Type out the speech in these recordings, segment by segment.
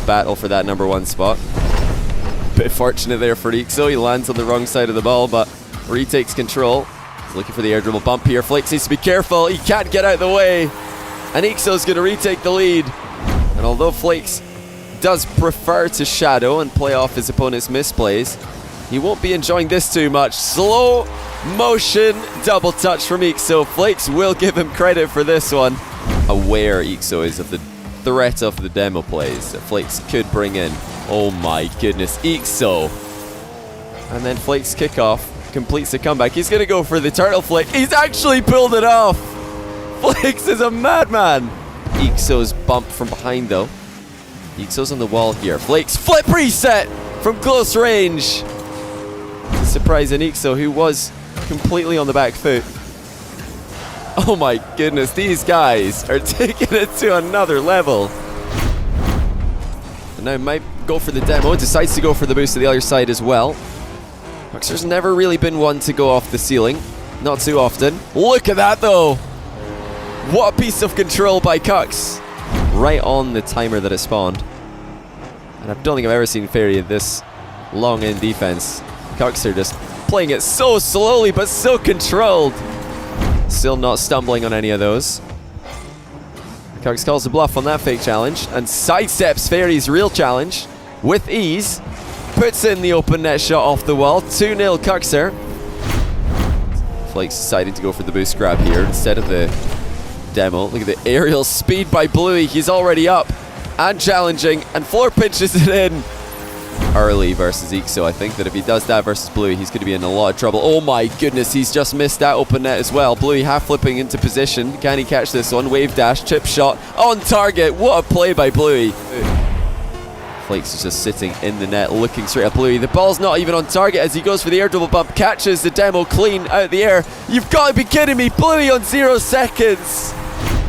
battle for that #1 spot. Bit fortunate there for eekso. He lands on the wrong side of the ball, but retakes control. He's looking for the air dribble bump here. Flakes needs to be careful. He can't get out of the way. And eekso's going to retake the lead. And although Flakes does prefer to shadow and play off his opponent's misplays, he won't be enjoying this too much. Slow motion double touch from eekso. Flakes will give him credit for this one. Aware eekso is of the threat of the demo plays that Flakes could bring in. Oh my goodness, eekso. And then Flakes kickoff completes the comeback. He's going to go for the turtle flick. He's actually pulled it off. Flakes is a madman. eekso's bumped from behind though. eekso's on the wall here. Flakes flip reset from close range. Surprising eekso, who was completely on the back foot. Oh my goodness, these guys are taking it to another level. And now might go for the demo, decides to go for the boost to the other side as well. Huxer's never really been one to go off the ceiling. Not too often. Look at that though! What a piece of control by Cux. Right on the timer that it spawned. And I don't think I've ever seen Fairy this long in defense. Cuxer just playing it so slowly but so controlled. Still not stumbling on any of those. Cux calls a bluff on that fake challenge and sidesteps Fairy's real challenge with ease. Puts in the open net shot off the wall. 2-0 Cuxer. Flakes deciding to go for the boost grab here instead of the demo. Look at the aerial speed by Bluey. He's already up and challenging, and floor pinches it in. Early versus eekso. I think that if he does that versus Bluey, he's going to be in a lot of trouble. Oh my goodness, he's just missed that open net as well. Bluey half flipping into position. Can he catch this one? Wave dash, chip shot on target. What a play by Bluey. Flakes is just sitting in the net looking straight at Bluey. The ball's not even on target as he goes for the air double bump. Catches the demo clean out of the air. You've got to be kidding me. Bluey on 0 seconds.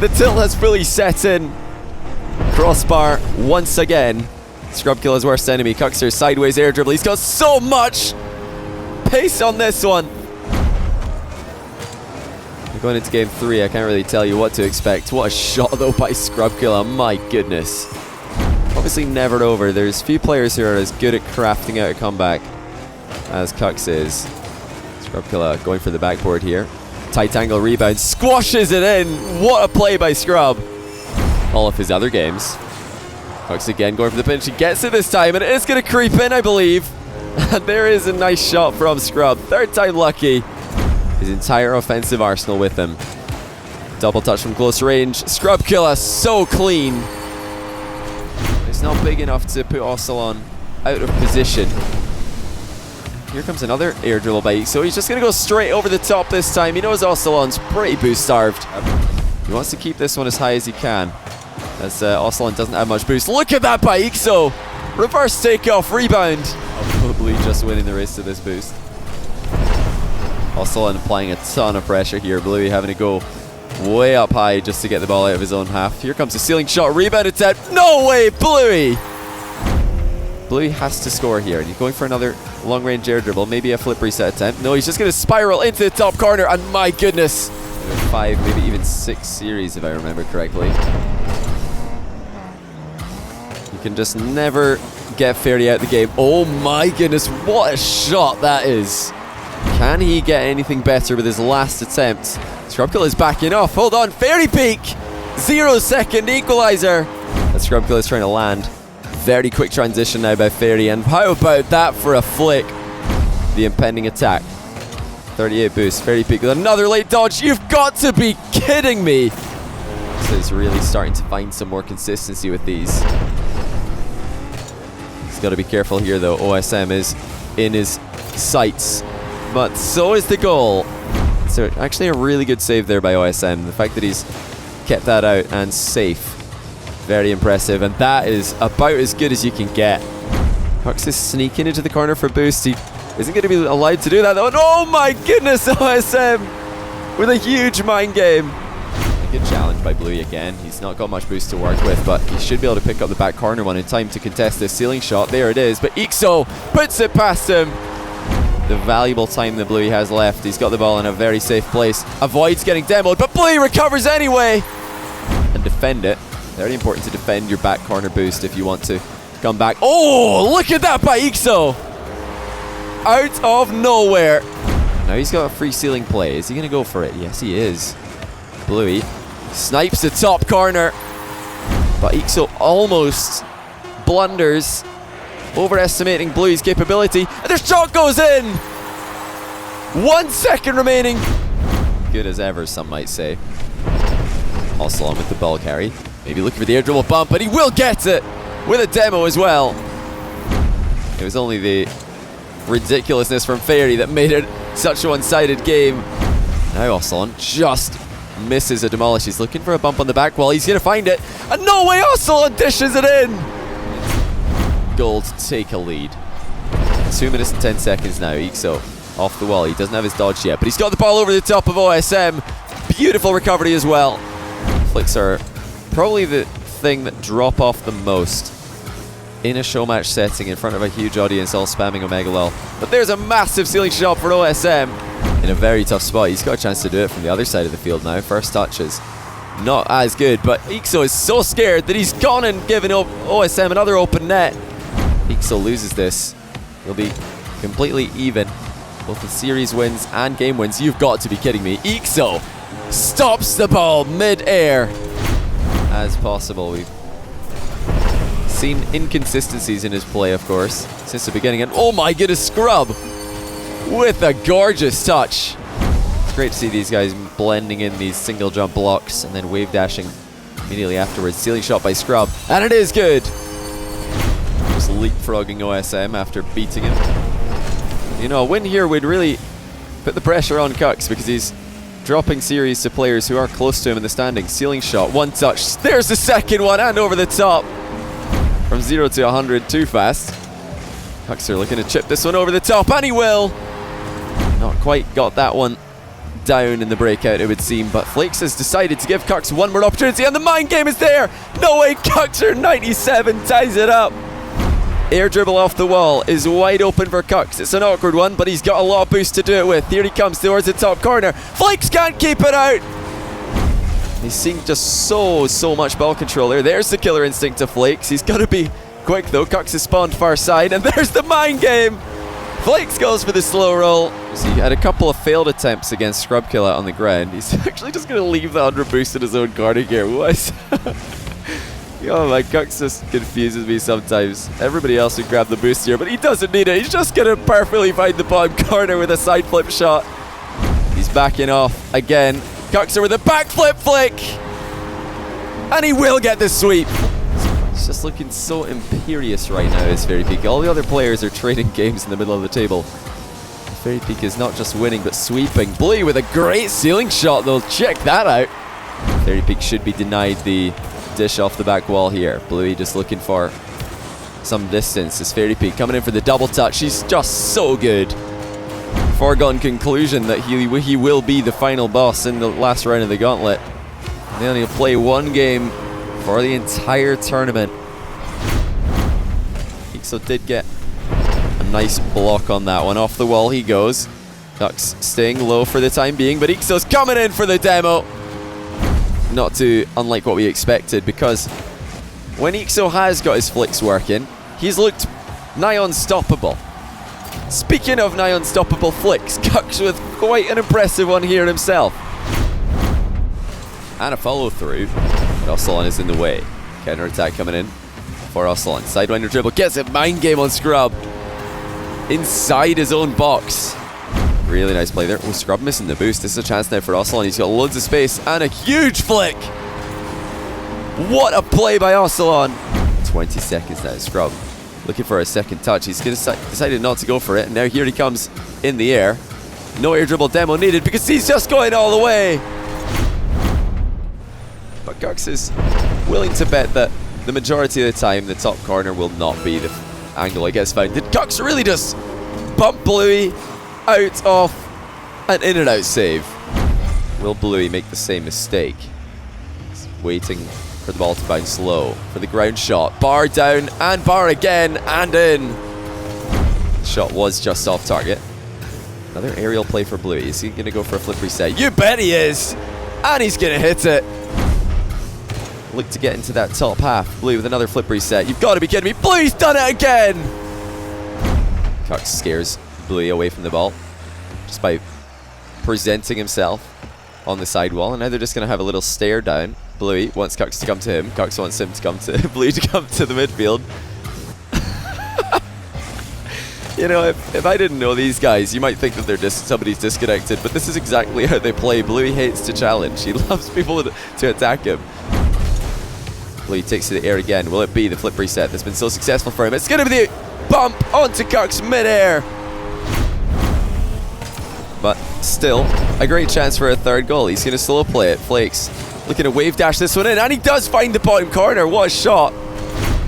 The tilt has fully set in. Crossbar once again. Scrubkiller's worst enemy. Cuxer sideways air dribble. He's got so much pace on this one. We're going into game 3. I can't really tell you what to expect. What a shot though by Scrubkiller. My goodness. Obviously never over. There's few players who are as good at crafting out a comeback as Cux is. Scrubkiller going for the backboard here. Tight angle rebound. Squashes it in. What a play by Scrub. All of his other games. Cux again going for the pinch. He gets it this time and it is going to creep in, I believe. And there is a nice shot from Scrub. Third time lucky. His entire offensive arsenal with him. Double touch from close range. Scrubkiller so clean. It's not big enough to put Oscillon out of position. Here comes another air dribble by eekso. He's just going to go straight over the top this time. He knows Oscillon's pretty boost starved. He wants to keep this one as high as he can, as Oscillon doesn't have much boost. Look at that by eekso! Reverse takeoff, rebound. Probably just winning the race to this boost. Oscillon applying a ton of pressure here. Bluey having to go way up high just to get the ball out of his own half. Here comes a ceiling shot, rebound attempt. No way, Bluey! Bluey has to score here, and he's going for another long-range air dribble, maybe a flip reset attempt. No, he's just going to spiral into the top corner, and my goodness. 5, maybe even 6 series if I remember correctly. You can just never get Fairy out the game. Oh my goodness, what a shot that is. Can he get anything better with his last attempt? Scrubkiller is backing off. Hold on, Fairy peak! 0 second equalizer. And Scrubkiller is trying to land. Very quick transition now by Fairy, and how about that for a flick? The impending attack. 38 boost, Fairy peak with another late dodge. You've got to be kidding me! So he's really starting to find some more consistency with these. He's got to be careful here though. OSM is in his sights, but so is the goal. So actually a really good save there by OSM. The fact that he's kept that out and safe. Very impressive, and that is about as good as you can get. Cux is sneaking into the corner for boost. He isn't going to be allowed to do that though. And oh my goodness, OSM with a huge mind game. A good challenge by Bluey again. He's not got much boost to work with, but he should be able to pick up the back corner one in time to contest this ceiling shot. There it is, but eekso puts it past him. The valuable time that Bluey has left. He's got the ball in a very safe place. Avoids getting demoed, but Bluey recovers anyway. And defend it. Very important to defend your back corner boost if you want to come back. Oh, look at that by eekso. Out of nowhere. Now he's got a free ceiling play. Is he going to go for it? Yes, he is. Bluey snipes the top corner. But eekso almost blunders, overestimating Bluey's capability. And the shot goes in. 1 second remaining. Good as ever, some might say. Oscillon with the ball carry. Maybe looking for the air dribble bump, but he will get it with a demo as well. It was only the ridiculousness from Fairy that made it such a one-sided game. Now Oscillon just misses a demolish. He's looking for a bump on the back wall. He's going to find it. And no way, Oscillon dishes it in. Gold take a lead. 2 minutes and 10 seconds now. eekso off the wall. He doesn't have his dodge yet, but he's got the ball over the top of OSM. Beautiful recovery as well. Flakes are probably the thing that drop off the most in a show match setting in front of a huge audience all spamming Omega Lol. But there's a massive ceiling shot for OSM in a very tough spot. He's got a chance to do it from the other side of the field now. First touches not as good, but eekso is so scared that he's gone and given OSM another open net. eekso loses this. He'll be completely even, both in series wins and game wins. You've got to be kidding me. eekso stops the ball mid-air. As possible, we've seen inconsistencies in his play, of course, since the beginning. And oh my goodness, Scrub with a gorgeous touch. It's great to see these guys blending in these single jump blocks and then wave dashing immediately afterwards. Ceiling shot by Scrub, and it is good. Just leapfrogging OSM after beating him. You know, a win here would really put the pressure on Kux because he's dropping series to players who are close to him in the standings. Ceiling shot, one touch. There's the second one, and over the top. From 0 to 100, too fast. Kux are looking to chip this one over the top, and he will. Not quite got that one down in the breakout, it would seem, but Flakes has decided to give Kux one more opportunity, and the mind game is there. No way, Kuxer 97 ties it up. Air dribble off the wall is wide open for Kux. It's an awkward one, but he's got a lot of boost to do it with. Here he comes towards the top corner. Flakes can't keep it out. He's seeing just so much ball control there. There's the killer instinct of Flakes. He's got to be quick though. Kux has spawned far side, and there's the mind game. Flakes goes for the slow roll. So he had a couple of failed attempts against Scrub Kill out on the ground. He's actually just going to leave the 100 boost in his own corner here. What? Oh my, Kux just confuses me sometimes. Everybody else would grab the boost here, but he doesn't need it. He's just going to perfectly find the bottom corner with a side flip shot. He's backing off again. Kuxer with a backflip flick. And he will get the sweep. He's just looking so imperious right now, is Fairy Peak. All the other players are trading games in the middle of the table. Fairy Peak is not just winning, but sweeping. Bluey with a great ceiling shot, though. Check that out. Fairy Peak should be denied the dish off the back wall here. Bluey just looking for some distance. As Fairy Peak coming in for the double touch. He's just so good. Foregone conclusion that he will be the final boss in the last round of the gauntlet. And they only play one game for the entire tournament. eekso did get a nice block on that one. Off the wall he goes. Kux staying low for the time being, but eekso's coming in for the demo. Not too unlike what we expected, because when eekso has got his flicks working, he's looked nigh unstoppable. Speaking of nigh unstoppable flicks, Kux with quite an impressive one here himself. And a follow through. Oscillon is in the way. Counter attack coming in for Oscillon. Sidewinder dribble, gets it, mind game on Scrub. Inside his own box. Really nice play there. Oh, Scrub missing the boost. This is a chance now for Oscillon. He's got loads of space and a huge flick. What a play by Oscillon. 20 seconds now. Scrub looking for a second touch. He's decided not to go for it. And now here he comes in the air. No air dribble demo needed because he's just going all the way. But Kux is willing to bet that the majority of the time the top corner will not be the angle it gets found. Did Kux really just bump Bluey out of an in and out save? Will Bluey make the same mistake? He's waiting for the ball to bounce low for the ground shot. Bar down and bar again and in. The shot was just off target. Another aerial play for Bluey. Is he going to go for a flip reset? You bet he is! And he's going to hit it. look to get into that top half. Bluey with another flip reset. You've got to be kidding me. Bluey's done it again! Cucks scares Bluey away from the ball just by presenting himself on the sidewall. And now they're just going to have a little stare down. Bluey wants Cucks to come to him. Cucks wants him to come to Bluey to come to the midfield. You know, if I didn't know these guys, you might think that they're somebody's disconnected, but this is exactly how they play. Bluey hates to challenge. He loves people to attack him. Bluey takes to the air again. Will it be the flip reset that's been so successful for him? It's going to be the bump onto Cucks mid-air. But still, a great chance for a third goal. He's going to slow play it. Flakes looking to wave dash this one in, and he does find the bottom corner. What a shot.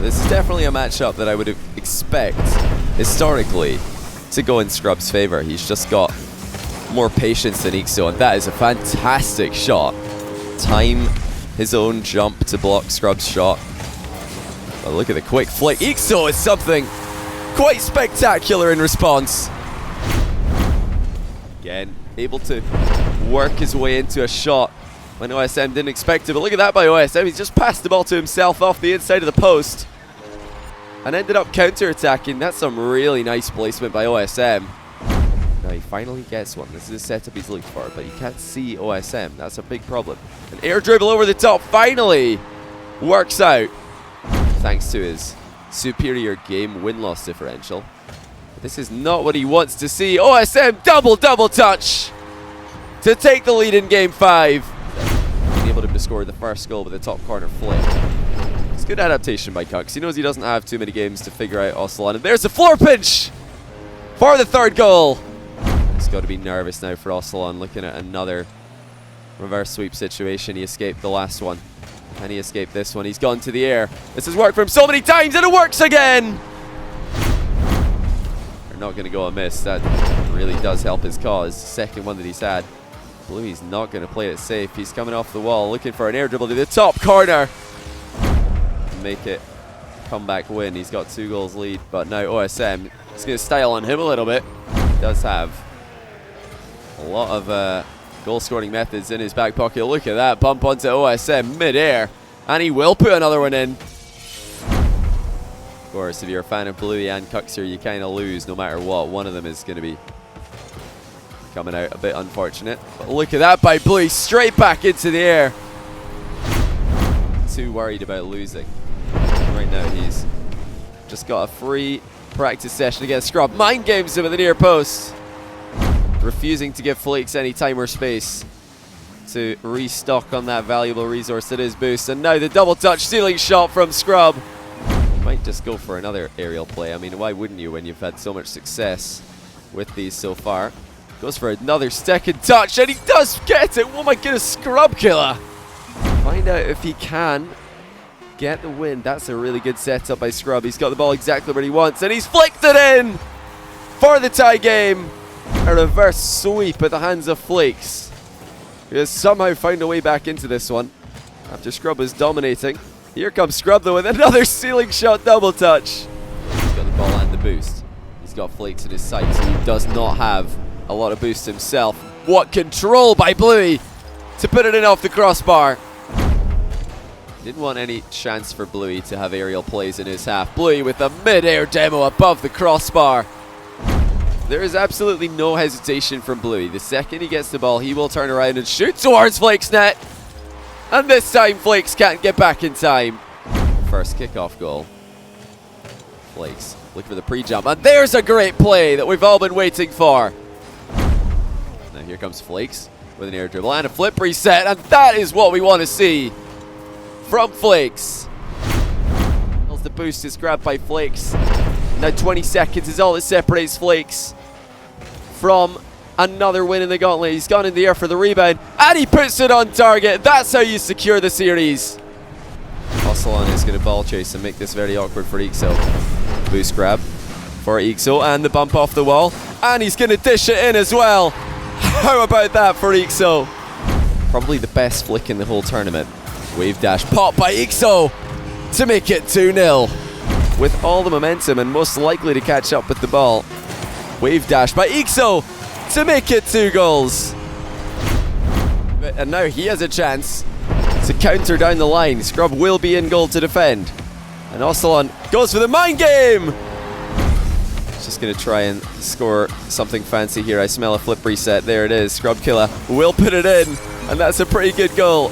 This is definitely a matchup that I would expect historically to go in Scrub's favour. He's just got more patience than eekso, and that is a fantastic shot. Time his own jump to block Scrub's shot. But look at the quick flick. eekso is something quite spectacular in response. Again, able to work his way into a shot when OSM didn't expect it. But look at that by OSM. He's just passed the ball to himself off the inside of the post and ended up counter-attacking. That's some really nice placement by OSM. Now he finally gets one. This is a setup he's looking for, but he can't see OSM. That's a big problem. An air dribble over the top finally works out thanks to his superior game win-loss differential. But this is not what he wants to see. OSM double touch to take the lead in game 5. Enabled him to score the first goal with a top corner flick. It's good adaptation by Cucks. He knows he doesn't have too many games to figure out Oscillon. And there's a floor pinch for the third goal. He's got to be nervous now for Oscillon, looking at another reverse sweep situation. He escaped the last one. And he escaped this one. He's gone to the air. This has worked for him so many times, and it works again! They're not going to go amiss. That really does help his cause. Second one that he's had. Bluey's not going to play it safe. He's coming off the wall, looking for an air dribble to the top corner. Make it comeback win. He's got 2 goals lead, but now OSM is going to style on him a little bit. He does have a lot of goal scoring methods in his back pocket. Look at that bump onto OSM mid-air, and he will put another one in. Of course, if you're a fan of Bluey and Cucks here, you kind of lose no matter what. One of them is going to be coming out a bit unfortunate. But look at that by Bluey, straight back into the air. Too worried about losing. Right now he's just got a free practice session against Scrub. Mind games him at the near post. Refusing to give Flakes any time or space to restock on that valuable resource that is boost. And now the double touch stealing shot from Scrub. Might just go for another aerial play. I mean, why wouldn't you when you've had so much success with these so far? Goes for another second touch, and he does get it. Oh my goodness, Scrub killer. Find out if he can get the win. That's a really good setup by Scrub. He's got the ball exactly where he wants, and he's flicked it in for the tie game. A reverse sweep at the hands of Flakes, who has somehow found a way back into this one after Scrub was dominating. Here comes Scrub though with another ceiling shot double touch. He's got the ball and the boost. He's got Flakes in his sights, who does not have a lot of boost himself. What control by Bluey to put it in off the crossbar. Didn't want any chance for Bluey to have aerial plays in his half. Bluey with a mid-air demo above the crossbar. There is absolutely no hesitation from Bluey. The second he gets the ball, he will turn around and shoot towards Flakes' net. And this time, Flakes can't get back in time. First kickoff goal. Flakes looking for the pre-jump. And there's a great play that we've all been waiting for. Now here comes Flakes with an air dribble and a flip reset. And that is what we want to see from Flakes. The boost is grabbed by Flakes. Now 20 seconds is all that separates Flakes from another win in the gauntlet. He's gone in the air for the rebound, and he puts it on target. That's how you secure the series. Oscillon is going to ball chase and make this very awkward for eekso. Boost grab for eekso, and the bump off the wall, and he's going to dish it in as well. How about that for eekso? Probably the best flick in the whole tournament. Wave dash pop by eekso to make it 2-0. With all the momentum and most likely to catch up with the ball. Wave dash by eekso to make it 2 goals. And now he has a chance to counter down the line. Scrub will be in goal to defend. And Oscillon goes for the mind game! Just going to try and score something fancy here. I smell a flip reset. There it is. Scrub Killer will put it in. And that's a pretty good goal.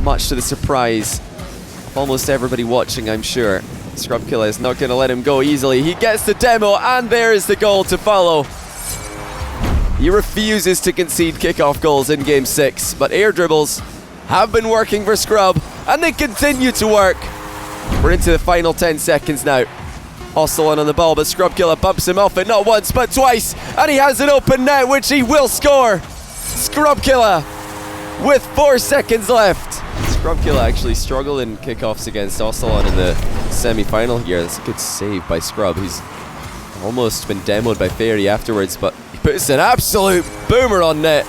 Much to the surprise of almost everybody watching, I'm sure. Scrub Killer is not going to let him go easily. He gets the demo, and there is the goal to follow. He refuses to concede kickoff goals in Game 6, but air dribbles have been working for Scrub, and they continue to work. We're into the final 10 seconds now. Oscillon on the ball, but Scrub Killer bumps him off it not once but twice, and he has an open net which he will score. Scrub Killer with 4 seconds left. Scrub Killer actually struggled in kickoffs against Oscillon in the semi-final here. That's a good save by Scrub. He's almost been demoed by Fairy afterwards, but he puts an absolute boomer on net.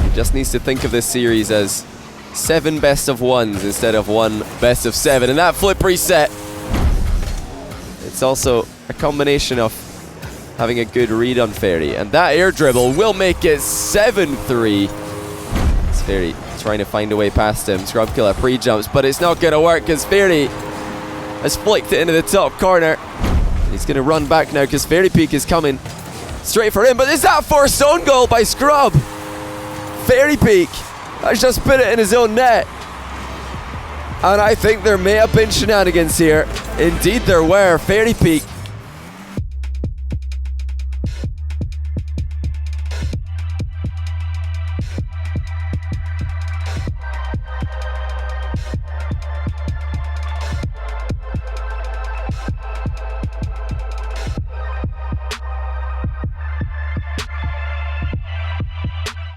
He just needs to think of this series as 7 best of 1s instead of 1 best of 7, and that flip reset. It's also a combination of having a good read on Fairy, and that air dribble will make it 7-3. It's Fairy trying to find a way past him. Scrub Killer pre-jumps, but it's not going to work because Fairy has flicked it into the top corner. He's going to run back now because Fairy Peak is coming straight for him, but is that forced own goal by Scrub? Fairy Peak has just put it in his own net. And I think there may have been shenanigans here. Indeed there were. Fairy Peak